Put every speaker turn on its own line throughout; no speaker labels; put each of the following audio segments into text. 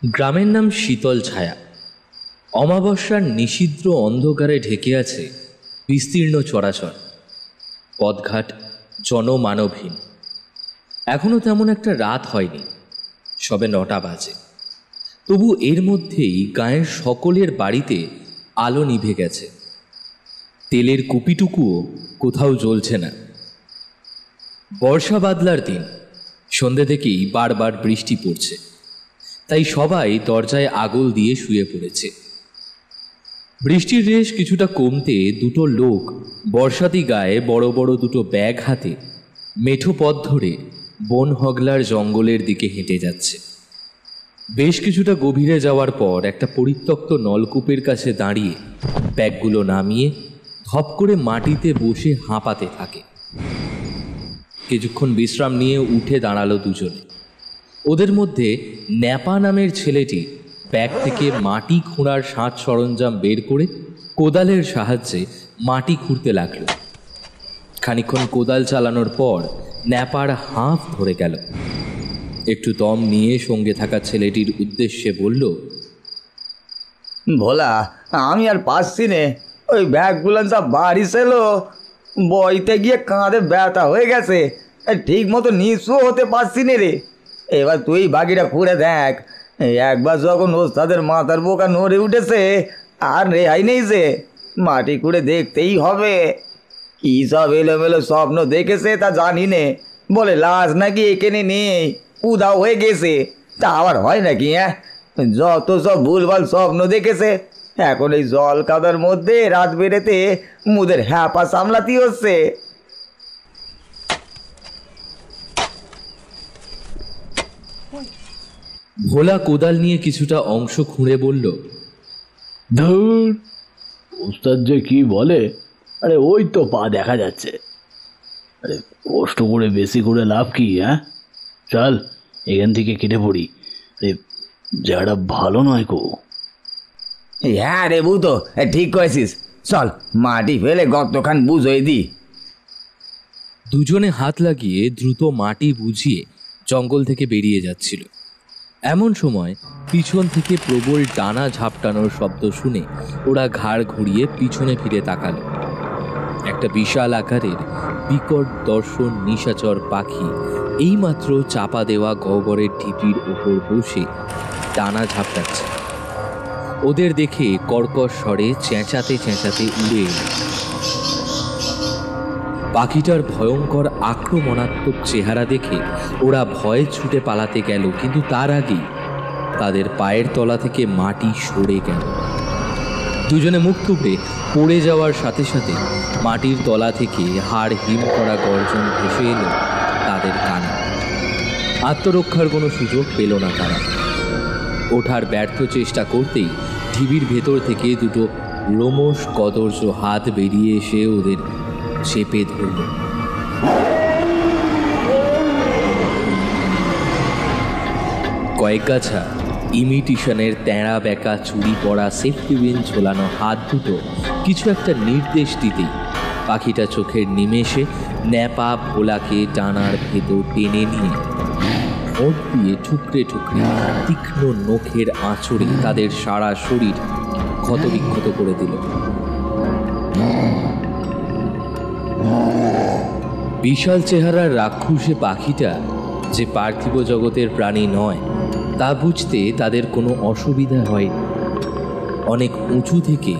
গ্রামের নাম শীতল ছায়া। অমাবস্যার নিষিদ্ধ অন্ধকারে ঢেকে আছে বিস্তীর্ণ চরাচর, পথঘাট জনমানবহীন। এখনো তেমন একটা রাত হয়নি, সবে 9টা বাজে। তবু এর মধ্যেই গাঁয়ের সকলের বাড়িতে আলো নিভে গেছে। তেলের কুপিটুকুও কোথাও জ্বলছে না। বর্ষা বাদলার দিন, সন্ধ্যে থেকেই বারবার বৃষ্টি পড়ছে, তাই সবাই দরজায় আগল দিয়ে শুয়ে পড়েছে। বৃষ্টির রেশ কিছুটা কমতে দুটো লোক বর্ষাতি গায়ে বড় বড় দুটো ব্যাগ হাতে মেঠো পথ ধরে বন হগলার জঙ্গলের দিকে হেঁটে যাচ্ছে। বেশ কিছুটা গভীরে যাওয়ার পর একটা পরিত্যক্ত নলকূপের কাছে দাঁড়িয়ে ব্যাগগুলো নামিয়ে ধপ করে মাটিতে বসে হাঁপাতে থাকে। কিছুক্ষণ বিশ্রাম নিয়ে উঠে দাঁড়ালো দুজনে। ওদের মধ্যে ন্যাপা নামের ছেলেটি ব্যাগ থেকে মাটি খোঁড়ার সাজ সরঞ্জাম বের করে কোদালের সাহায্যে মাটি খুঁড়তে লাগলো। খানিকক্ষণ কোদাল চালানোর পর ন্যাপার হাঁফ ধরে গেল। একটু দম নিয়ে সঙ্গে থাকা ছেলেটির উদ্দেশ্যে বলল,
ভোলা, আমি আর পারছি নে, ওই ব্যাগগুলো সব বাড়ি ছিল, বইতে গিয়ে কাঁধে ব্যথা হয়ে গেছে, ঠিক মতো নিঃস্ব হতে পারছি নে রে। এবার তুই বাকিটা খুঁড়ে দেখ। একবার যখন ওস্তাদের মাথার বোকা নড়ে উঠেছে আর রেহাই নেই, যে মাটি খুঁড়ে দেখতেই হবে। কী সব এলোমেলো স্বপ্ন দেখেছে তা জানি নে, বলে লাশ নাকি এখানে নেই, উধাও হয়ে গেছে। তা আবার হয় নাকি? হ্যাঁ, যত সব ভুলভাল স্বপ্ন দেখেছে, এখন এই জল কাদার মধ্যে রাত বেড়েতে মুদের হ্যাপা সামলাতে হচ্ছে।
ভোলা কোদাল নিয়ে কিছুটা অংশ খুঁড়ে বলল,
ধুর, ওস্তাদ যে কি বলে, আরে ওই তো পা দেখা যাচ্ছে। আরে কষ্ট করে বেশি করে লাভ কি? হ্যাঁ, চল এখান থেকে কেটে পড়ি। আরে জায়গাটা ভালো নয় গো।
হ্যাঁ রে বুতো, ঠিক করেছিস, চল মাটি ফেলে গর্তখান বুঝিয়ে দি।
দুজনে হাত লাগিয়ে দ্রুত মাটি বুঝিয়ে জঙ্গল থেকে বেরিয়ে যাচ্ছিল। এমন সময় পিছন থেকে প্রবল ডানা ঝাপটানোর শব্দ শুনে ওরা ঘাড় ঘুরিয়ে পিছনে ফিরে তাকালো। একটা বিশাল আকারের বিকট দর্শন নিশাচর পাখি এইমাত্র চাপা দেওয়া গহ্বরের ঢিপির ওপর বসে ডানা ঝাপটাচ্ছে। ওদের দেখে কর্কশ স্বরে চেঁচাতে চেঁচাতে উড়ে এল। পাখিটার ভয়ঙ্কর আক্রমণাত্মক চেহারা দেখে ওরা ভয়ে ছুটে পালাতে গেল, কিন্তু তার আগেই তাদের পায়ের তলা থেকে মাটি সরে গেল। দুজনে মুখ থুবড়ে পড়ে যাওয়ার সাথে সাথে মাটির তলা থেকে হাড় হিম করা গর্জন ভেসে এলো তাদের কানে। আত্মরক্ষার কোনো সুযোগ পেল না তারা। ওঠার ব্যর্থ চেষ্টা করতেই ঢিবির ভেতর থেকে দুটো লোমশ কদর্য হাত বেরিয়ে এসে ওদের চেপে ধরল। কয়েক গাছা ইমিটেশনের তেড়া বেঁকা চুরি পড়া সেফটি পিন ঝোলানো হাত দুটো কিছু একটা নির্দেশ দিতেই পাখিটা চোখের নিমেষে ন্যাপা ভোলাকে ডানার ভেতর টেনে নিয়ে ঠোঁট দিয়ে ঠুকরে ঠুকরে তীক্ষ্ণ নখের আঁচড়ে তাদের সারা শরীর ক্ষতবিক্ষত করে দিল। বিশাল চেহারার রাক্ষসে পাখিটা যে পার্থিব জগতের প্রাণী নয় তা বুঝতে তাদের কোনো অসুবিধা হয়নি। অনেক উঁচু থেকে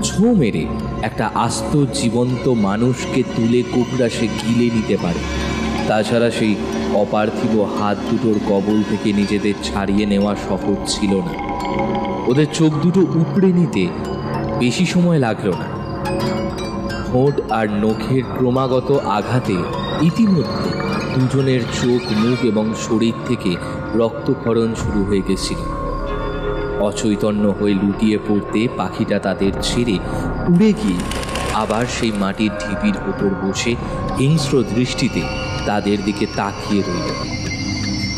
ছো মেরে একটা আস্ত জীবন্ত মানুষকে তুলে কোবরা সে গিলে নিতে পারে। তাছাড়া সেই অপার্থিব হাত দুটোর কবল থেকে নিজেদের ছাড়িয়ে নেওয়া সহজ ছিল না। ওদের চোখ দুটো উপড়ে নিতে বেশি সময় লাগলো না। ঠোঁট আর নখের ক্রমাগত আঘাতে ইতিমধ্যে দুজনের চোখ, মুখ এবং শরীর থেকে রক্তক্ষরণ শুরু হয়ে গেছিল। অচৈতন্য হয়ে লুটিয়ে পড়তে পাখিটা তাদের ছেড়ে উড়ে গিয়ে আবার সেই মাটির ঢিপির ওপর বসে হিংস্র দৃষ্টিতে তাদের দিকে তাকিয়ে রইল।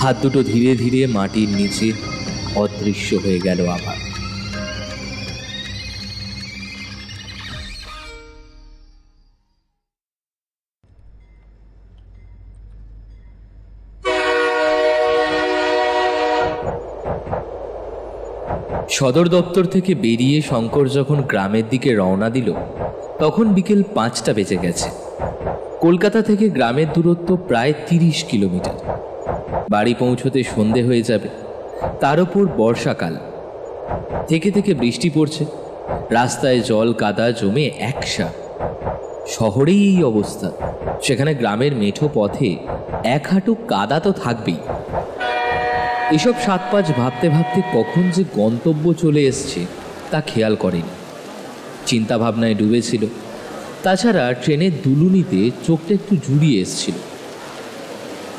হাত দুটো ধীরে ধীরে মাটির নিচে অদৃশ্য হয়ে গেল আবার। সদর দপ্তর থেকে বেরিয়ে শঙ্কর যখন গ্রামের দিকে রওনা দিল তখন বিকেল 5টা বেজে গেছে। কলকাতা থেকে গ্রামের দূরত্ব প্রায় 30 কিলোমিটার। বাড়ি পৌঁছতে সন্ধে হয়ে যাবে, তার ওপর বর্ষাকাল, থেকে থেকে বৃষ্টি পড়ছে, রাস্তায় জল কাদা জমে একসা। শহরেই এই অবস্থা, সেখানে গ্রামের মেঠো পথে এক হাঁটু কাদা তো থাকবেই। এসব 7-5 ভাবতে ভাবতে কখন যে গন্তব্য চলে এসছে তা খেয়াল করেনি, চিন্তা ভাবনায় ডুবেছিল। তাছাড়া ট্রেনের দুলুনিতে চোখটা একটু জুড়িয়ে এসছিল।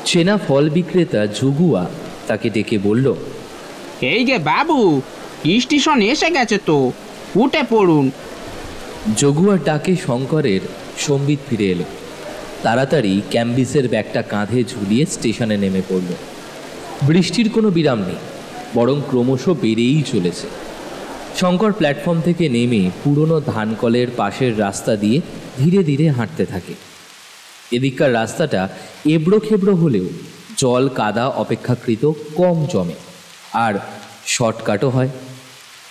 চেনা ফল বিক্রেতা জগুয়া তাকে ডেকে বলল,
এই যে বাবু, স্টেশন এসে গেছে তো, উঠে পড়ুন।
জগুয়ার ডাকে শঙ্করের সম্বিত ফিরে এলো। তাড়াতাড়ি ক্যাম্বিসের ব্যাগটা কাঁধে ঝুলিয়ে স্টেশনে নেমে পড়ল। বৃষ্টির কোনো বিরাম নেই, বরং ক্রমশ বেড়েই চলেছে। শঙ্কর প্ল্যাটফর্ম থেকে নেমে পুরনো ধানকলের পাশের রাস্তা দিয়ে ধীরে ধীরে হাঁটতে থাকে। এদিককার রাস্তাটা এবড়ো খেবড়ো হলেও জল কাদা অপেক্ষাকৃত কম জমে আর শর্টকাটও হয়।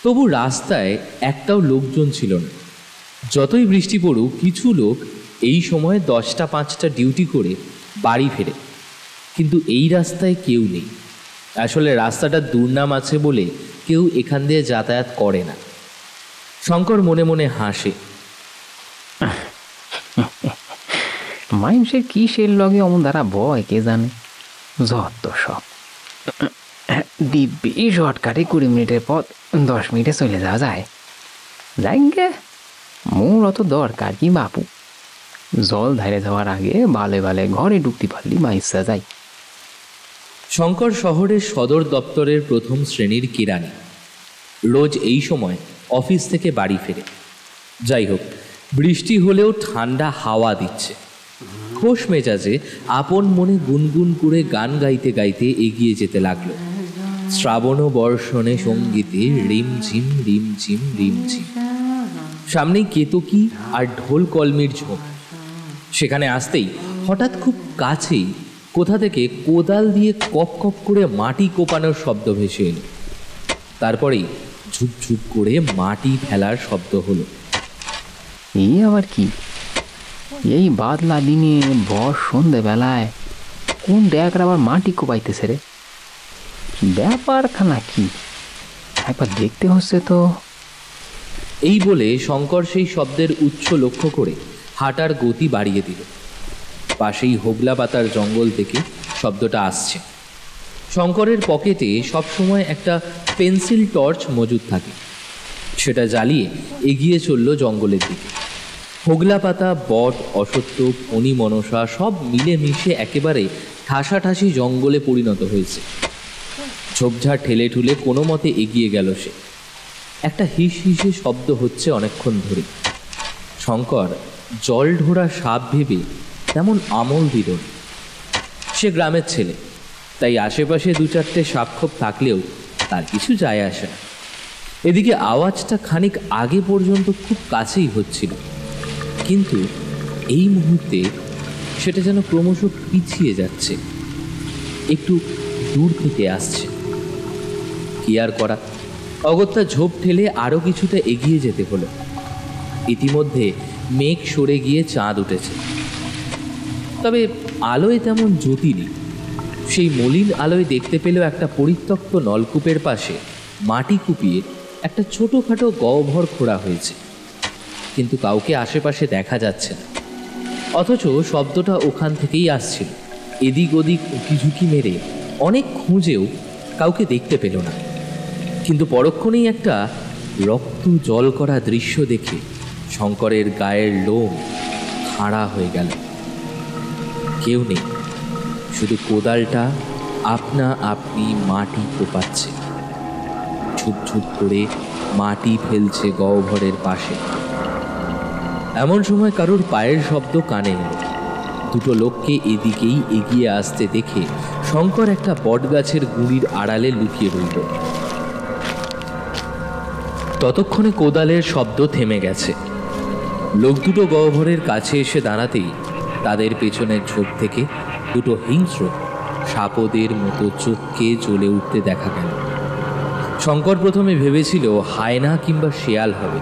তবু রাস্তায় একটাও লোকজন ছিল না। যতই বৃষ্টি পড়ুক, কিছু লোক এই সময় 10টা 5টা ডিউটি করে বাড়ি ফেরে, কিন্তু এই রাস্তায় কেউ নেই। আসলে রাস্তাটা দুর্নাম আছে বলে কেউ এখান দিয়ে যাতায়াত করে না। শঙ্কর মনে মনে হাসে।
মানুষের কিসের লগে অমন দ্বারা ভয় কে জানে, যত সব দিব্যি শর্টকাটে 20 মিনিটের পথ 10 মিনিটে চলে যাওয়া যায়। যাইগে মোর অত দরকার কি বাপু, জল ধারে যাওয়ার আগে বালে বালে ঘরে ঢুকতে পারলি মাইসা যাই।
শঙ্কর শহরের সদর দপ্তরের প্রথম শ্রেণীর কেরানি, রোজ এই সময় অফিস থেকে বাড়ি ফেরে। যাই হোক, বৃষ্টি হলেও ঠান্ডা হাওয়া দিচ্ছে। খোশ মেজাজে আপন মনে গুনগুন করে গান গাইতে গাইতে এগিয়ে যেতে লাগলো। শ্রাবণ বর্ষণে সঙ্গীতে রিমঝিম রিমঝিম রিমঝিম। সামনেই কেতকী আর ঢোল কলমির ঝোঁক। সেখানে আসতেই হঠাৎ খুব কাছেই কোথা থেকে কোদাল দিয়ে কপ কপ করে মাটি কোপানোর শব্দ ভেসে এলো। তারপরেই ঝুপঝুপ করে মাটি ফেলার শব্দ হলো।
এই আবার কি, এই বাদলা দিনে বর সন্ধেবেলায় কোন ড্যাকরা আবার মাটি কোপাইতেছে রে? ব্যাপারখানা কি, একবার দেখতে হচ্ছে তো।
এই বলে শঙ্কর সেই শব্দের উচ্চ লক্ষ্য করে হাঁটার গতি বাড়িয়ে দিল। পাশেই হোগলা পাতার জঙ্গল থেকে শব্দটা আসছে। শঙ্করের পকেটে সবসময় একটা পেন্সিল টর্চ মজুদ থাকে, সেটা জ্বালিয়ে এগিয়ে চলল জঙ্গলের দিকে। হোগলা পাতা, বট, অসত্য, ফণি, মনসা সব মিলেমিশে একেবারে ঠাসাঠাসি জঙ্গলে পরিণত হয়েছে। ঝোপঝাড় ঠেলে ঠুলে কোনো মতে এগিয়ে গেল সে। একটা হিস হিসে শব্দ হচ্ছে অনেকক্ষণ ধরে। শঙ্কর জল ঢোড়া সাপ ভেবে তেমন আমল দিল। সে গ্রামের ছেলে, তাই আশেপাশে 2-4টে সাপখোপ থাকলেও তার কিছু যায় আসে না। এদিকে আওয়াজটা খানিক আগে পর্যন্ত খুব কাছেই হচ্ছিল, কিন্তু এই মুহূর্তে সেটা যেন ক্রমশ পিছিয়ে যাচ্ছে, একটু দূর থেকে আসছে। কি আর করা, অগত্যা ঝোপ ঠেলে আরও কিছুটা এগিয়ে যেতে হলো। ইতিমধ্যে মেঘ সরে গিয়ে চাঁদ উঠেছে, তবে আলোয় তেমন জ্যোতি নেই। সেই মলিন আলোয় দেখতে পেল একটা পরিত্যক্ত নলকূপের পাশে মাটি কুপিয়ে একটা ছোটোখাটো গহ্বর খোঁড়া হয়েছে, কিন্তু কাউকে আশেপাশে দেখা যাচ্ছে না। অথচ শব্দটা ওখান থেকেই আসছিল। এদিক ওদিক উঁকিঝুঁকি মেরে অনেক খুঁজেও কাউকে দেখতে পেল না। কিন্তু পরক্ষণেই একটা রক্ত জল করা দৃশ্য দেখে শঙ্করের গায়ের লোম খাড়া হয়ে গেল। কেউ নেই, শুধু কোদালটা আপনা আপনি মাটি কোপাচ্ছে, ঝুপঝুপ করে মাটি ফেলছে গহ্বরের পাশে। এমন সময় কারোর পায়ের শব্দ কানে এলো। 2টো লোককে এদিকেই এগিয়ে আসতে দেখে শঙ্কর একটা বটগাছের গুঁড়ির আড়ালে লুকিয়ে রইল। ততক্ষণে কোদালের শব্দ থেমে গেছে। লোক 2টো গহ্বরের কাছে এসে দাঁড়াতেই তাদের পেছনের ঝোপ থেকে 2টো হিংস্র সাপদের মতো চোখকে জ্বলে উঠতে দেখা গেল। শঙ্কর প্রথমে ভেবেছিল হায়না কিংবা শেয়াল হবে,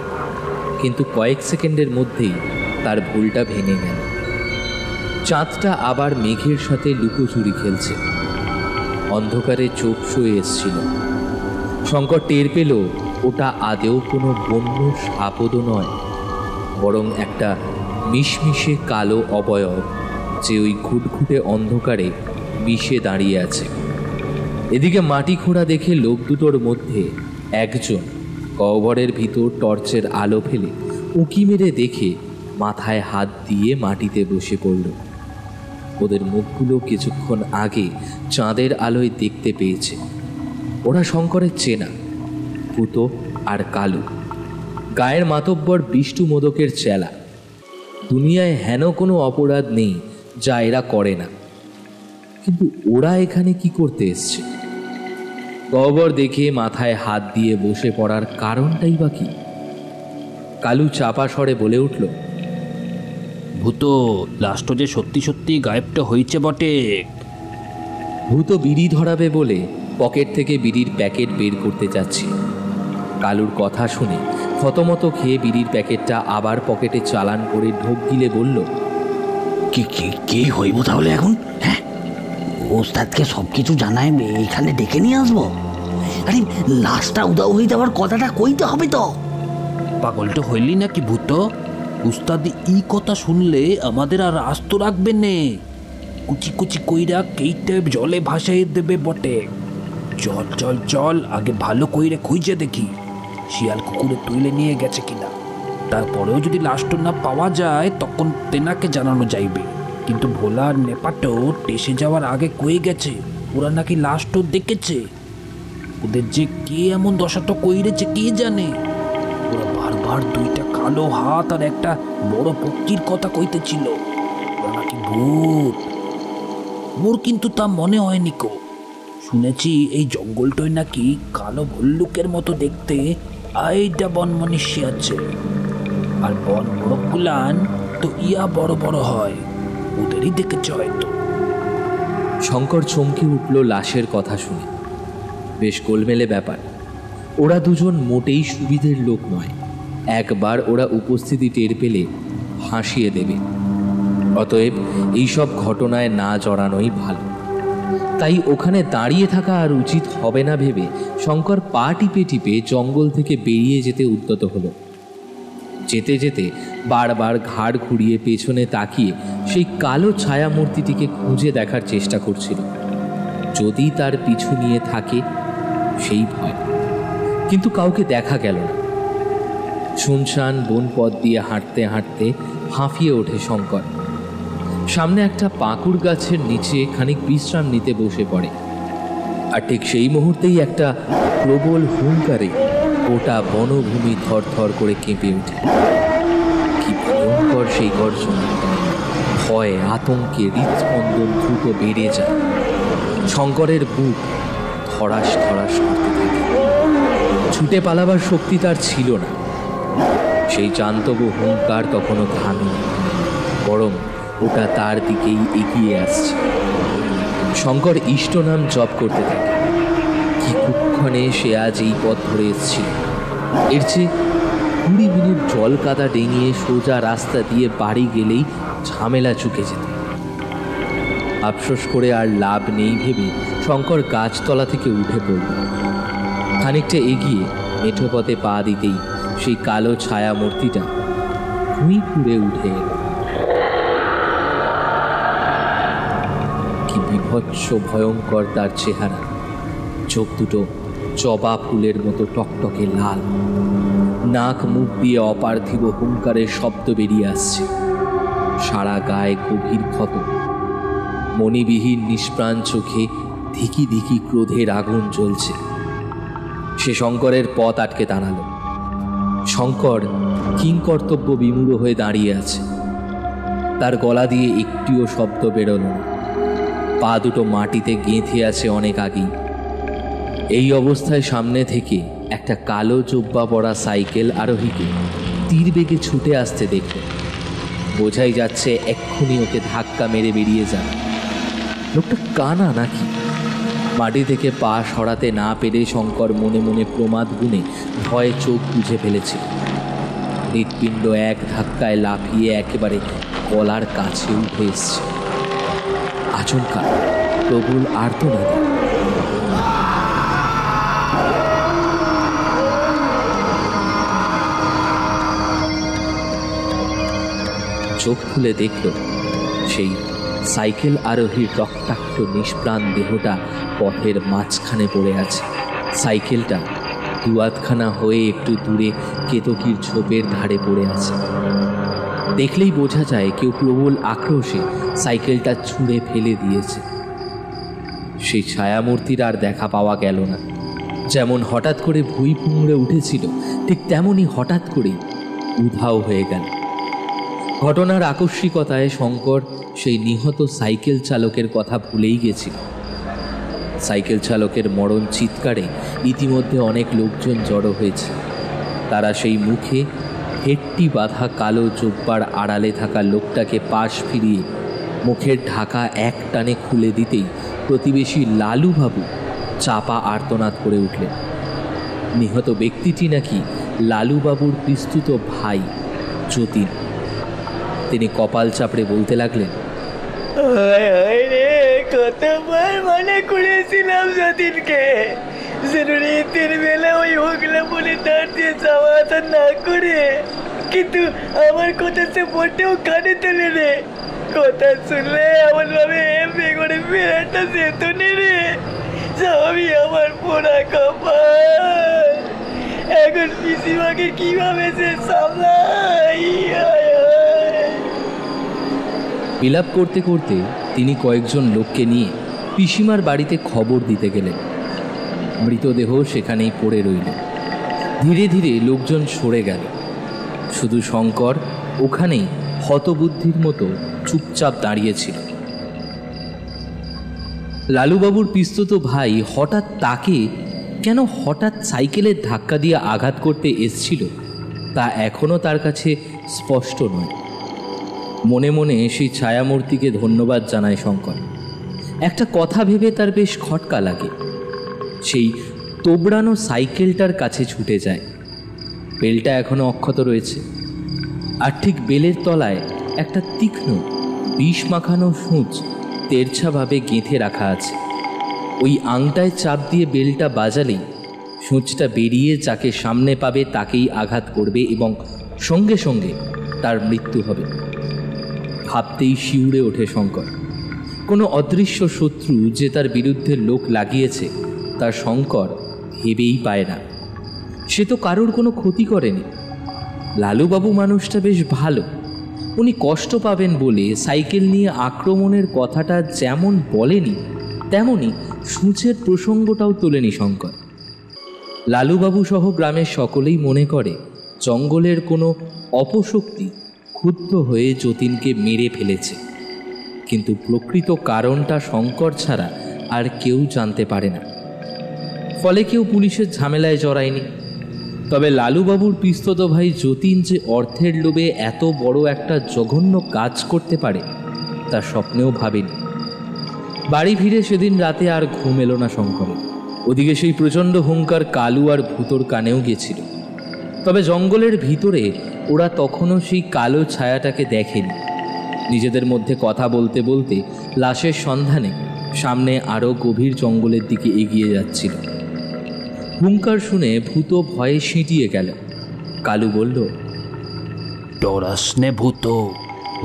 কিন্তু কয়েক সেকেন্ডের মধ্যেই তার ভুলটা ভেঙে গেল। চাঁদটা আবার মেঘের সাথে লুকোচুরি খেলছে, অন্ধকারে চোখ শুয়ে এসছিল। শঙ্কর টের পেল ওটা আদেও কোনো বন্য সাপদও নয়, বরং একটা মিশমিশে কালো অবয়ব, যে ওই ঘুটঘুটে অন্ধকারে মিশে দাঁড়িয়ে আছে। এদিকে মাটি খোঁড়া দেখে লোক দুটোর মধ্যে একজন গহ্বরের ভিতর টর্চের আলো ফেলে উঁকি মেরে দেখে মাথায় হাত দিয়ে মাটিতে বসে পড়ল। ওদের মুখগুলো কিছুক্ষণ আগে চাঁদের আলোয় দেখতে পেয়েছে। ওরা শঙ্করের চেনা, ভূতো আর কালু, গায়ের মাতব্বর বিষ্টু মোদকের চেলা। দুনিয়ায় হেন কোনো অপরাধ নেই যা এরা করে না, কিন্তু ওরা এখানে কি করতে এসছে? গহ্বর দেখে মাথায় হাত দিয়ে বসে পড়ার কারণটাই বা কি? কালু চাপা স্বরে বলে উঠল,
ভূত লাস্ট যে সত্যি সত্যি গায়েবটা হয়েছে বটে।
ভূত বিড়ি ধরাবে বলে পকেট থেকে বিড়ির প্যাকেট বের করতে যাচ্ছি। কালুর কথা শুনে থতমত খেয়ে বিড়ির প্যাকেটটা আবার পকেটে চালান করে ঢোক গিলে বলল,
কি হইব তাহলে এখন? হ্যাঁ, ওস্তাদকে সব কিছু জানাই এখানে ডেকে নিয়ে আসবো? আরে লাশটা উদাও হয়ে যাওয়ার কথাটা কইতে হবে তো।
পাগলটা হইলি নাকি ভূত? উস্তাদ ই কথা শুনলে আমাদের আর আস্ত রাখবে নে। কুচি কুচি কইরা কেইটে জলে ভাসাই দেবে বটে। চল চল চল, আগে ভালো কইরে খুঁজে দেখি শিয়াল কুকুরে তুলে নিয়ে গেছে কিনা। তারপরেও যদি লাশটা না পাওয়া যায় তখন তেনাকে জানানো যাইবে। কিন্তু ভোলা আর নেপাটো টেসে যাওয়ার আগে কয়ে গেছে ওরা নাকি লাশটা দেখেছে। ওদের যে কে এমন দশাটা কইরেছে কে জানে। ওরা বারবার দুইটা কালো হাত আর একটা বড় পক্ষীর কথা কইতেছিল। ওরা নাকি ভূত। মোর কিন্তু তা মনে হয়নি কো। শুনেছি এই জঙ্গলটায় নাকি কালো ভল্লুকের মতো দেখতে আইটা বন মনীষী আছে। আর বন মোরগগুলান তো ইয়া বড় বড় হয়, ওদেরই দেখেছে হয়তো।
শঙ্কর চমকে উঠল লাশের কথা শুনে। বেশ গোলমেলে ব্যাপার। ওরা দুজন মোটেই সুবিধের লোক নয়। একবার ওরা উপস্থিতি টের পেলে হাসিয়ে দেবে। অতএব এইসব ঘটনায় না জড়ানোই ভালো। তাই ওখানে দাঁড়িয়ে থাকা আর উচিত হবে না ভেবে শঙ্কর পা টিপে টিপে জঙ্গল থেকে বেরিয়ে যেতে উদ্যত হলো। যেতে যেতে বারবার ঘাড় ঘুরিয়ে পেছনে তাকিয়ে সেই কালো ছায়া মূর্তিটিকে খুঁজে দেখার চেষ্টা করছিল, যদি তার পিছু নিয়ে থাকে সেই ভয়। কিন্তু কাউকে দেখা গেল না। শুনশান বন পথ দিয়ে হাঁটতে হাঁটতে হাঁফিয়ে ওঠে শঙ্কর। সামনে একটা পাকুড় গাছের নিচে খানিক বিশ্রাম নিতে বসে পড়ে। আর ঠিক সেই মুহূর্তেই একটা প্রবল হুঙ্কারে গোটা বনভূমি থরথর করে কেঁপে ওঠে। কি ভয়ঙ্কর সেই গর্জন! ভয়ে আতঙ্কে হৃৎস্পন্দন দ্রুত বেড়ে যায়। শঙ্করের বুক ধড়াস ধড়াস করতে থাকে। ছুটে পালাবার শক্তি তার ছিল না। সেই জান্তব হুঙ্কার তখনও থামেনি, বরং ওটা তার দিকেই এগিয়ে আসছে। শঙ্কর ইষ্ট নাম জপ করতে থাকে। কি কুক্ষণে সে আজ এই পথ ধরে এসেছিল। এর চেয়ে 20 মিনিট জল কাদা ডেঙিয়ে সোজা রাস্তা দিয়ে বাড়ি গেলেই ঝামেলা চুকে যেত। আফসোস করে আর লাভ নেই ভেবে শঙ্কর গাছতলা থেকে উঠে পড়ল। খানিকটা এগিয়ে মেঠো পথে পা দিতেই সেই কালো ছায়া মূর্তিটা ভুঁই পুড়ে উঠে এল। কি বিভৎস ভয়ঙ্কর তার চেহারা! চোখ দুটো জবা ফুলের মতো টকটকে লাল। নাক মুখ দিয়ে অপার্থিব হুঙ্কারের শব্দ বেরিয়ে আসছে। সারা গায়ে গভীর ক্ষত। মণিবিহীন নিষ্প্রাণ চোখে ধিকি ধিকি ক্রোধের আগুন জ্বলছে। সে শঙ্করের পথ আটকে দাঁড়ালো। শঙ্কর কিংকর্তব্য বিমূঢ় হয়ে দাঁড়িয়ে আছে। তার গলা দিয়ে একটিও শব্দ বেরোল না। পা দুটো মাটিতে গেঁথে আছে অনেক আগেই। এই অবস্থায় সামনে থেকে একটা কালো জোব্বা পরা সাইকেল আরোহীকে তীর বেগে ছুটে আসতে দেখল। বোঝাই যাচ্ছে এক্ষুনি ওকে ধাক্কা মেরে বেরিয়ে যাবে। লোকটা কানা নাকি? মাটি থেকে পা সরাতে না পেরে শঙ্কর মনে মনে প্রমাদ গুণে ভয়ে চোখ বুঝে ফেলেছিল। হৃৎপিণ্ড এক ধাক্কায় লাফিয়ে একেবারে গলার কাছে উঠে এসছে। আচমকা প্রবল আর্তনাদ। চোখ খুলে দেখল সেই সাইকেল আরোহীর রক্তাক্ত নিষ্প্রাণ দেহটা পথের মাঝখানে পড়ে আছে। সাইকেলটা দুয়াতখানা হয়ে একটু দূরে কেতকীর ঝোপের ধারে পড়ে আছে। দেখলেই বোঝা যায় কেউ প্রবল আক্রোশে সাইকেলটা ছুঁড়ে ফেলে দিয়েছে। সেই ছায়ামূর্তির আর দেখা পাওয়া গেল না। যেমন হঠাৎ করে ভুঁই পুঙড়ে উঠেছিল, ঠিক তেমনই হঠাৎ করেই উধাও হয়ে গেল। ঘটনার আকস্মিকতায় শঙ্কর সেই নিহত সাইকেল চালকের কথা ভুলেই গেছিল। সাইকেল চালকের মরণ চিৎকারে ইতিমধ্যে অনেক লোকজন জড়ো হয়েছে। তারা সেই মুখে হেট্টি বাঁধা কালো জোব্বার আড়ালে থাকা লোকটাকে পাশ ফিরিয়ে মুখের ঢাকা এক টানে খুলে দিতেই প্রতিবেশী লালুবাবু চাপা আর্তনাদ করে উঠলেন। নিহত ব্যক্তিটি নাকি লালুবাবুর পিস্তুত ভাই যতীন। তিনি কপাল চাপড়ে বলতে লাগলেন,
কতবার মনে করেছিলাম যতীনকে রীতির বেলা ওই হোগলা বলে তার দিয়ে যাওয়া আসা না করে, কিন্তু আমার কথা সে মোটেও কানে তোলে রে। কথা শুনলে এমন ভাবে এমনি করে ফেরাটা যেত নে রে। সবই আমার পোড়া কপাল। এখন পিসিমাকে কিভাবে সে সামলাই।
বিলাপ করতে করতে তিনি কয়েকজন লোককে নিয়ে পিসিমার বাড়িতে খবর দিতে গেলেন। মৃতদেহ সেখানেই পড়ে রইল। ধীরে ধীরে লোকজন সরে গেল। শুধু শঙ্কর ওখানেই হতবুদ্ধির মতো চুপচাপ দাঁড়িয়েছিল। লালুবাবুর পিস্তুত ভাই হঠাৎ তাকে কেন হঠাৎ সাইকেলের ধাক্কা দিয়ে আঘাত করতে এসছিল তা এখনও তার কাছে স্পষ্ট নয়। মনে মনে সেই ছায়ামূর্তিকে ধন্যবাদ জানায় শঙ্কর। একটা কথা ভেবে তার বেশ খটকা লাগে। সেই তোবড়ানো সাইকেলটার কাছে ছুটে যায়। বেলটা এখনো অক্ষত রয়েছে, আর ঠিক বেলের তলায় একটা তীক্ষ্ণ বিষ মাখানো সূঁচ তেরছাভাবে গেঁথে রাখা আছে। ওই আংটায় চাপ দিয়ে বেলটা বাজালেই সূঁচটা বেরিয়ে যাকে সামনে পাবে তাকেই আঘাত করবে এবং সঙ্গে সঙ্গে তার মৃত্যু হবে। ভাবতেই শিউরে ওঠে শঙ্কর। কোনো অদৃশ্য শত্রু যে তার বিরুদ্ধে লোক লাগিয়েছে তা শঙ্কর ভেবেই পায় না। সে তো কারোর কোনো ক্ষতি করেনি। লালুবাবু মানুষটা বেশ ভালো। উনি কষ্ট পাবেন বলে সাইকেল নিয়ে আক্রমণের কথাটা যেমন বলেনি তেমনি সূঁচের প্রসঙ্গটাও তোলেনি শঙ্কর। লালুবাবু সহ গ্রামের সকলেই মনে করে জঙ্গলের কোনো অপশক্তি ক্ষুব্ধ হয়ে যতীনকে মেরে ফেলেছে, কিন্তু প্রকৃত কারণটা শঙ্কর ছাড়া আর কেউ জানতে পারে না। ফলে কেউ পুলিশের ঝামেলায় জড়ায়নি। তবে লালুবাবুর পিস্তত ভাই যতীন যে অর্থের লোভে এত বড় একটা জঘন্য কাজ করতে পারে তা স্বপ্নেও ভাবেনি। বাড়ি ফিরে সেদিন রাতে আর ঘুম এলো না শঙ্করের। ওদিকে সেই প্রচণ্ড হুঙ্কার কালু আর ভূতোর কানেও গেছিল। তবে জঙ্গলের ভিতরে ওরা তখনও সেই কালো ছায়াটাকে দেখেনি। নিজেদের মধ্যে কথা বলতে বলতে লাশের সন্ধানে সামনে আরও গভীর জঙ্গলের দিকে এগিয়ে যাচ্ছিল। হুঙ্কার শুনে ভূত ভয়ে সিঁটিয়ে গেল। কালু বলল,
ডরাস নে ভূত,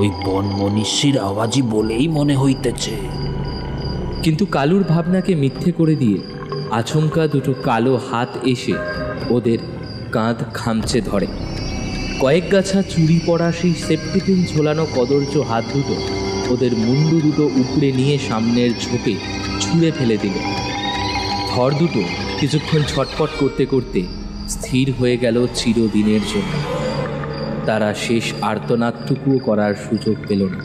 ওই বন মনীষীর আওয়াজই বলেই মনে হইতেছে।
কিন্তু কালুর ভাবনাকে মিথ্যে করে দিয়ে আচমকা দুটো কালো হাত এসে ওদের কাঁধ খামচে ধরে। কয়েক গাছা চুরি পড়া সেই সেপ্টিপিন ঝোলানো কদর্য হাত দুটো ওদের মুন্ডু দুটো উপড়ে নিয়ে সামনের ঝোপে ছুঁড়ে ফেলে দিল। ধর দুটো কিছুক্ষণ ছটফট করতে করতে স্থির হয়ে গেল চিরদিনের জন্য। তারা শেষ আর্তনাদটুকুও করার সুযোগ পেল না।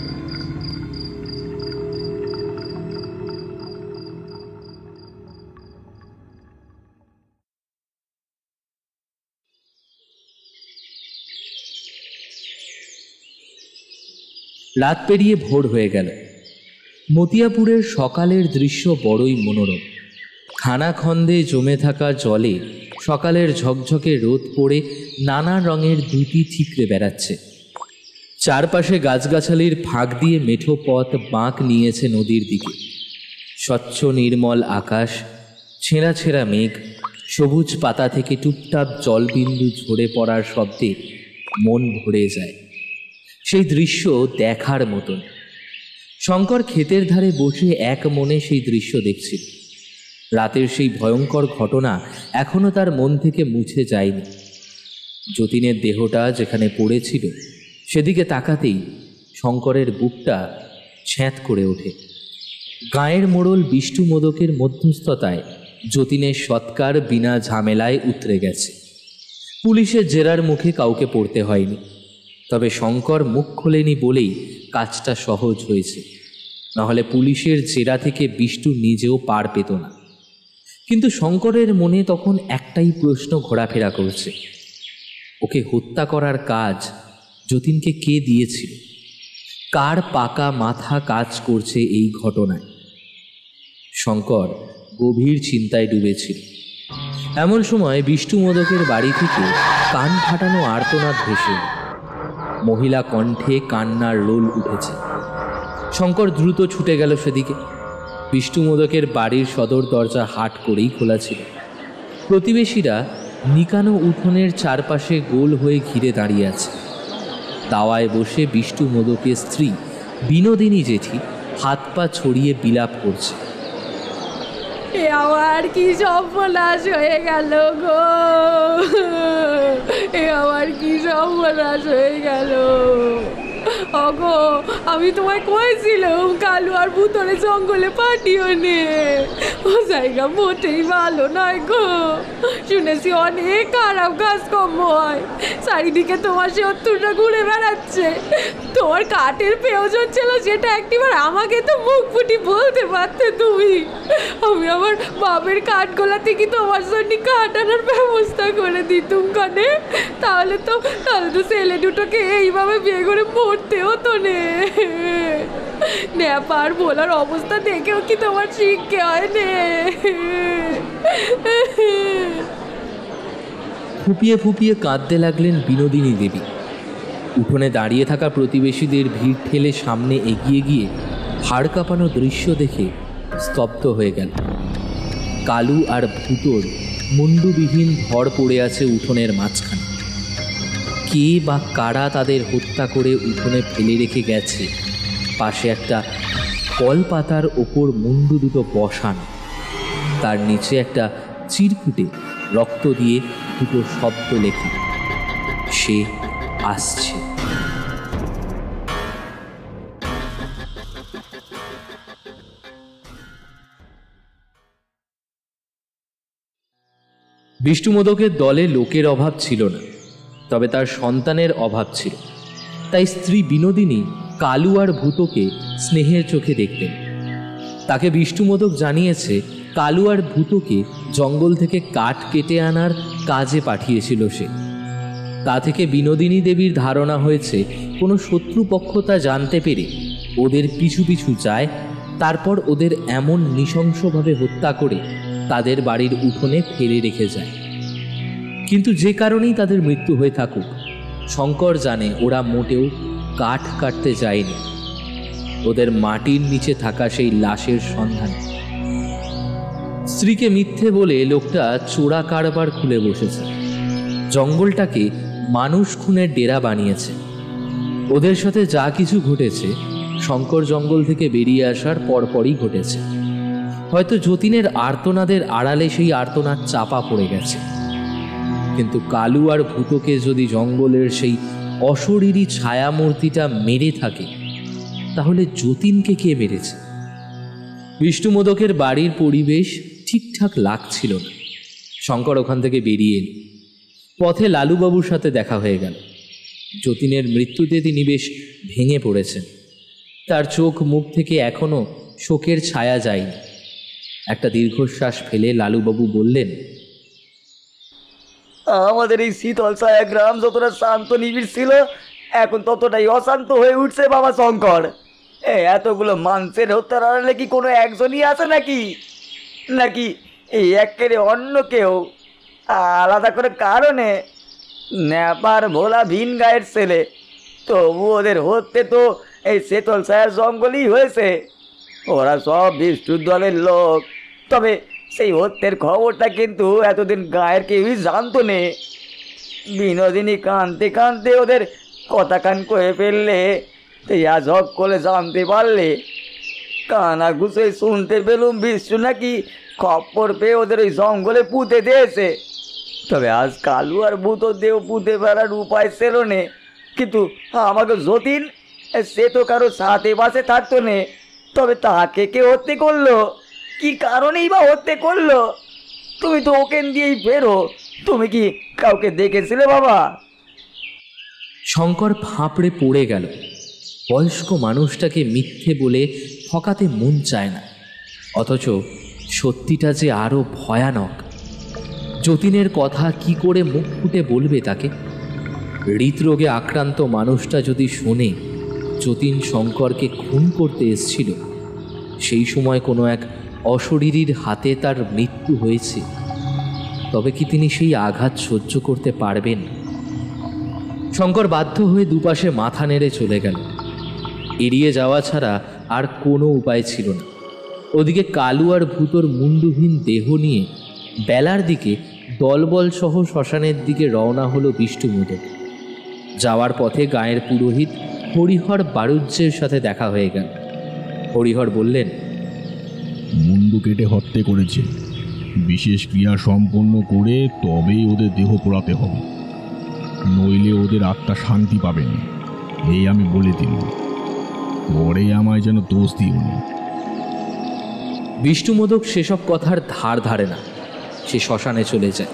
রাত পেরিয়ে ভোর হয়ে গেল। মতিয়াপুরের সকালের দৃশ্য বড়ই মনোরম। খানাখন্দে জমে থাকা জলে সকালের ঝকঝকে রোদ পড়ে নানা রঙের দুটি ঠিকরে বেড়াচ্ছে। চারপাশে গাছগাছালির ফাঁক দিয়ে মেঠো পথ বাঁক নিয়েছে নদীর দিকে। স্বচ্ছ নির্মল আকাশ, ছেঁড়া ছেঁড়া মেঘ, সবুজ পাতা থেকে টুপটাপ জলবিন্দু ঝরে পড়ার শব্দে মন ভরে যায়। সেই দৃশ্য দেখার মতন। শঙ্কর ক্ষেতের ধারে বসে এক মনে সেই দৃশ্য দেখছিল। রাতের সেই ভয়ঙ্কর ঘটনা এখনো তার মন থেকে মুছে যায়নি। যতীনের দেহটা যেখানে পড়েছিল সেদিকে তাকাতেই শঙ্করের বুকটা ছ্যাঁত করে ওঠে। গাঁয়ের মোড়ল বিষ্টু মোদকের মধ্যস্থতায় যতীনের সৎকার বিনা ঝামেলায় উতরে গেছে। পুলিশের জেরার মুখে কাউকে পড়তে হয়নি। তবে শঙ্কর মুখ খোলেনি বলেই কাজটা সহজ হয়েছে, নাহলে পুলিশের জেরা থেকে বিষ্টু নিজেও পার পেত না। কিন্তু শঙ্করের মনে তখন একটাই প্রশ্ন ঘোরাফেরা করছে, ওকে হত্যা করার কাজ যতীনকে কে দিয়েছিল? কার পাকা মাথা কাজ করছে এই ঘটনায়? শঙ্কর গভীর চিন্তায় ডুবেছিল। এমন সময় বিষ্টু মোদকের বাড়ি থেকে কান ফাটানো আর্তনাদ ভেসে মহিলা কণ্ঠে কান্নার রোল উঠেছে। শঙ্কর দ্রুত ছুটে গেল সেদিকে। বিষ্টু মোদকের বাড়ির সদর দরজা হাট করেই খোলা ছিল। প্রতিবেশীরা নিকানো উঠোনের চারপাশে গোল হয়ে ঘিরে দাঁড়িয়ে আছে। দাওয়ায় বসে বিষ্টু মোদকের স্ত্রী বিনোদিনী জেঠি হাত পা ছড়িয়ে বিলাপ করছে।
আমার কি সর্বনাশ হয়ে গেল গো, আমার কি সর্বনাশ হয়ে গেল। অগো, আমি তোমায় কইছিলাম কালু আর ভুতরে জঙ্গলে পাঠিও নে, ও জায়গা মোটেই ভালো নয় গো। শুনেছি অনেক খারাপ কাজকর্ম হয়, চারিদিকে তোমার শত্রুরা ঘুরে বেড়াচ্ছে। তোমার কাঠের প্রয়োজন ছিল, সেটা একটিবার আমাকে তো মুখ ফুটি বলতে পারতে তুমি। আমি আমার বাপের কাঠগোলা থেকে তোমার জন্য কাঠ আনার ব্যবস্থা করে দিতুম কানে। তাহলে তো ছেলে দুটোকে এইভাবে বিয়ে করে মরতে হতো নেপার বলার অবস্থা দেখেও কি তোমার শিখতে হয় নে?
ফুপিয়ে ফুপিয়ে কাঁদতে লাগলেন বিনোদিনী দেবী। উঠোনে দাঁড়িয়ে থাকা প্রতিবেশীদের ভিড় ঠেলে সামনে এগিয়ে গিয়ে হাড় কাঁপানো দৃশ্য দেখে স্তব্ধ হয়ে গেল। কালু আর ভূতর মুন্ডুবিহীন ভর পড়ে আছে উঠোনের মাঝখানে। কে বা কারা তাদের হত্যা করে উঠোনে ফেলে রেখে গেছে পাশে একটা কলপাতার ওপর মুন্ডু দুটো বসানো, তার নিচে একটা চিরকুটে রক্ত দিয়ে দুটো শব্দ লেখা, সে আসছে। বিষ্টু মোদকের দলে লোকের অভাব ছিল না, তবে তার সন্তানের অভাব ছিল। তাই স্ত্রী বিনোদিনী কালু আর ভূতকে স্নেহের চোখে দেখতেন। তাকে বিষ্টু মোদক জানিয়েছে কালু আর ভূতকে জঙ্গল থেকে কাঠ কেটে আনার কাজে পাঠিয়েছিল সে। তা থেকে বিনোদিনী দেবীর ধারণা হয়েছে কোনো শত্রুপক্ষ তা জানতে পেরে ওদের পিছু পিছু যায়, তারপর ওদের এমন নৃশংসভাবে হত্যা করে তাদের বাড়ির উঠোনে ফেলে রেখে যায়। কিন্তু যে কারণেই তাদের মৃত্যু হয়ে থাকুক, শঙ্কর জানে ওরা মোটেও কাঠ কাটতে যায়নি, ওদের মাটির নিচে থাকা সেই লাশের সন্ধান। স্ত্রীকে মিথ্যে বলে লোকটা চোরা কারবার খুলে বসেছে, জঙ্গলটাকে মানুষ খুনের ডেরা বানিয়েছে। ওদের সাথে যা কিছু ঘটেছে শঙ্কর জঙ্গল থেকে বেরিয়ে আসার পরপরই ঘটেছে। হয়তো যতীনের আর্তনাদের আড়ালে সেই আর্তনাদ চাপা পড়ে গেছে। কিন্তু কালু আর ভূতকে যদি জঙ্গলের সেই অশরীরী ছায়ামূর্তিটা মেরে থাকে, তাহলে যতীনকে কে মেরেছে? বিষ্টু মোদকের বাড়ির পরিবেশ ঠিকঠাক লাগছিল না। শঙ্কর ওখান থেকে বেরিয়ে এল। পথে লালুবাবুর সাথে দেখা হয়ে গেল। যতীনের মৃত্যুতে তিনি বেশ ভেঙে পড়েছেন। তার চোখ মুখ থেকে এখনো শোকের ছায়া যায়নি। একটা দীর্ঘশ্বাস ফেলে লালুবাবু বললেন,
আমাদের এই শীতল ছায়া গ্রাম যতটা শান্ত নিবিড় ছিল, এখন ততটাই অশান্ত হয়ে উঠছে বাবা শঙ্কর। এতগুলো মানুষের হত্যার আড়ালে কি কোনো একজনই আছে নাকি নাকি এই একেরে অন্য কেউ আলাদা করে কারণে ন্যাপার ভোলা ভিন গায়ের ছেলে, তবু ওদের হত্যে তো এই সেতল ছায়ার জঙ্গলই হয়েছে। ওরা সব বিষ্ণুর দলের লোক, তবে সেই হত্যের খবরটা কিন্তু এতদিন গায়ের কেউই জানতো নে। বিনোদিনী কাঁদতে কাঁদতে ওদের কথা কান কয়ে ফেললে, আজ হক করে জানতে পারলে। কানা ঘুষে শুনতে পেলুম বিষ্ণু নাকি খপ্পর পেয়ে ওদের ওই জঙ্গলে পুঁতে দিয়েছে। তবে আজ কালু আর ভূত দেহ পুঁতে ফেলার উপায় ছিল নে, কিন্তু আমাকে যতীন সে তো কারো সাথে পাশে থাকতো নে। তবে তাকে কে হত্যে করলো, কি কারণেই বা হত্যে করলো? তুমি তো ওকেন দিয়েই ফেরো, তুমি কি কাউকে দেখেছিলে বাবা?
শঙ্কর ফাঁপড়ে পড়ে গেল। বয়স্ক মানুষটাকে মিথ্যে বলে ঠকাতে মন চায় না, অথচ সত্যিটা যে আরও ভয়ানক। যতীনের কথা কি করে মুখ ফুটে বলবে তাকে? হৃদরোগে আক্রান্ত মানুষটা যদি শোনে যতীন শঙ্করকে খুন করতে এসেছিল, সেই সময় কোনো এক অশরীরীর হাতে তার মৃত্যু হয়েছে, তবে কি তিনি সেই আঘাত সহ্য করতে পারবেন? শঙ্কর বাধ্য হয়ে দুপাশে মাথা নেড়ে চলে গেল। এড়িয়ে যাওয়া ছাড়া আর কোনো উপায় ছিল না। ওদিকে কালু আর ভূতর মুন্ডুহীন দেহ নিয়ে বেলার দিকে দলবল সহ শ্মশানের দিকে রওনা হলো বিষ্ণুমোদক। যাওয়ার পথে গায়ের পুরোহিত হরিহর বারুজ্যের সাথে দেখা হয়ে গেল। হরিহর বললেন,
মুন্ডু কেটে হত্যা করেছে, বিশেষ ক্রিয়া সম্পন্ন করে তবেই ওদের দেহ পোড়াতে হবে, নইলে ওদের আত্মা শান্তি পাবে না, এই আমি বলে দিলাম। পরে আমায় যেন দোষ দিও না।
বিষ্ণুমোদক সেসব কথার ধার ধারে না, সে শ্মশানে চলে যায়।